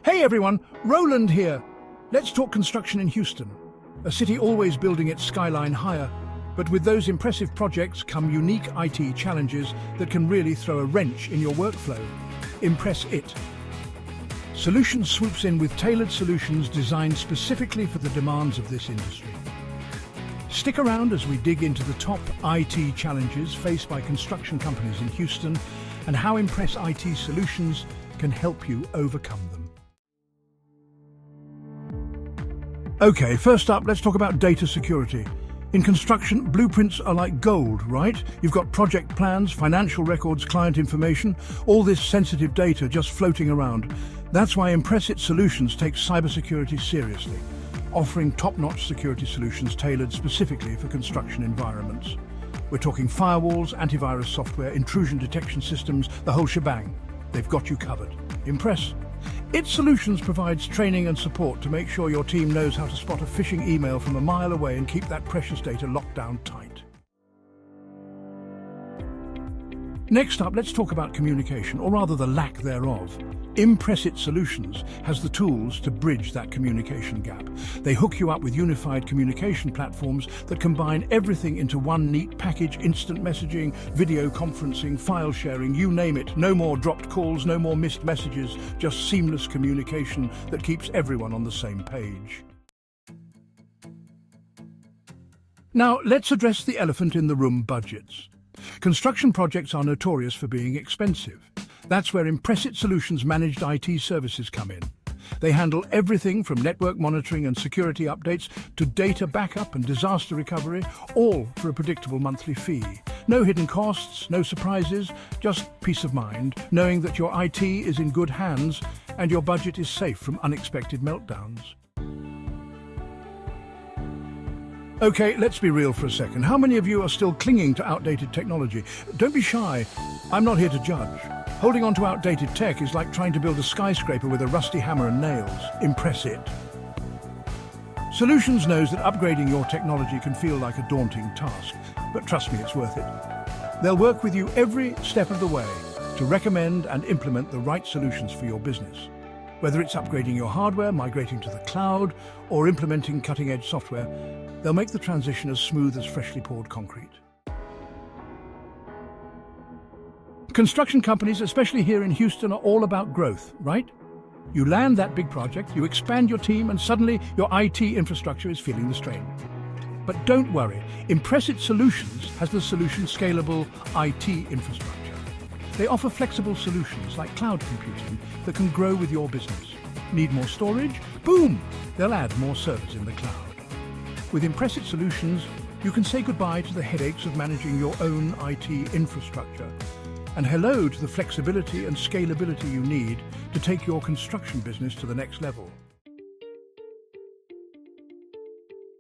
Hey everyone, Roland here. Let's talk construction in Houston, a city always building its skyline higher. But with those impressive projects come unique IT challenges that can really throw a wrench in your workflow. Impress It. Solutions swoops in with tailored solutions designed specifically for the demands of this industry. Stick around as we dig into the top IT challenges faced by construction companies in Houston and how Impress IT Solutions can help you overcome them. Okay, first up, let's talk about data security. In construction, blueprints are like gold, right? You've got project plans, financial records, client information, all this sensitive data just floating around. That's why Impress It Solutions takes cybersecurity seriously, offering top-notch security solutions tailored specifically for construction environments. We're talking firewalls, antivirus software, intrusion detection systems, the whole shebang. They've got you covered. Impress It Solutions provides training and support to make sure your team knows how to spot a phishing email from a mile away and keep that precious data locked down tight. Next up, let's talk about communication, or rather the lack thereof. Impress It Solutions has the tools to bridge that communication gap. They hook you up with unified communication platforms that combine everything into one neat package: instant messaging, video conferencing, file sharing, you name it. No more dropped calls, no more missed messages, just seamless communication that keeps everyone on the same page. Now, let's address the elephant in the room: budgets. Construction projects are notorious for being expensive. That's where Impress It Solutions managed IT services come in. They handle everything from network monitoring and security updates to data backup and disaster recovery, all for a predictable monthly fee. No hidden costs, no surprises, just peace of mind, knowing that your IT is in good hands and your budget is safe from unexpected meltdowns. Okay, let's be real for a second. How many of you are still clinging to outdated technology? Don't be shy. I'm not here to judge. Holding on to outdated tech is like trying to build a skyscraper with a rusty hammer and nails. Impress It. Solutions knows that upgrading your technology can feel like a daunting task, but trust me, it's worth it. They'll work with you every step of the way to recommend and implement the right solutions for your business. Whether it's upgrading your hardware, migrating to the cloud, or implementing cutting-edge software, they'll make the transition as smooth as freshly poured concrete. Construction companies, especially here in Houston, are all about growth, right? You land that big project, you expand your team, and suddenly your IT infrastructure is feeling the strain. But don't worry, Impress It Solutions has the solution: scalable IT infrastructure. They offer flexible solutions like cloud computing that can grow with your business. Need more storage? Boom! They'll add more servers in the cloud. With Impress It Solutions, you can say goodbye to the headaches of managing your own IT infrastructure, and hello to the flexibility and scalability you need to take your construction business to the next level.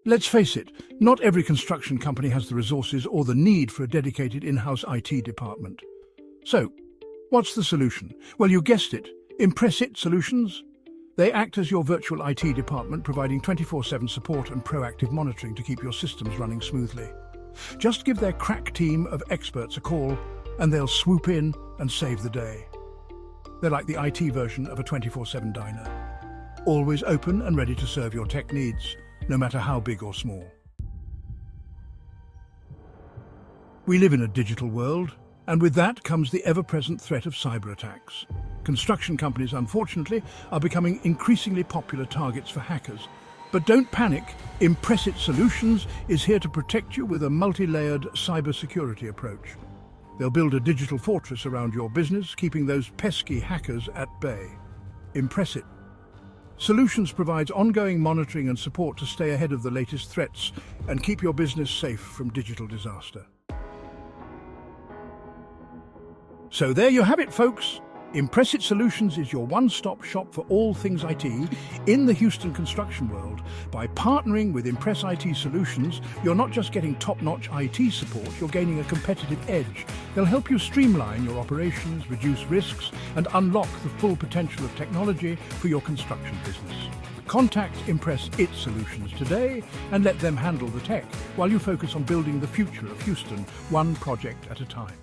Let's face it, not every construction company has the resources or the need for a dedicated in-house IT department. So, what's the solution? Well, you guessed it, Impress It Solutions. They act as your virtual IT department, providing 24/7 support and proactive monitoring to keep your systems running smoothly. Just give their crack team of experts a call and they'll swoop in and save the day. They're like the IT version of a 24/7 diner. Always open and ready to serve your tech needs, no matter how big or small. We live in a digital world, and with that comes the ever-present threat of cyber attacks. Construction companies, unfortunately, are becoming increasingly popular targets for hackers. But don't panic. Impress It Solutions is here to protect you with a multi-layered cybersecurity approach. They'll build a digital fortress around your business, keeping those pesky hackers at bay. Impress It Solutions provides ongoing monitoring and support to stay ahead of the latest threats and keep your business safe from digital disaster. So there you have it, folks. Impress It Solutions is your one-stop shop for all things IT in the Houston construction world. By partnering with Impress IT Solutions, you're not just getting top-notch IT support, you're gaining a competitive edge. They'll help you streamline your operations, reduce risks, and unlock the full potential of technology for your construction business. Contact Impress It Solutions today and let them handle the tech while you focus on building the future of Houston, one project at a time.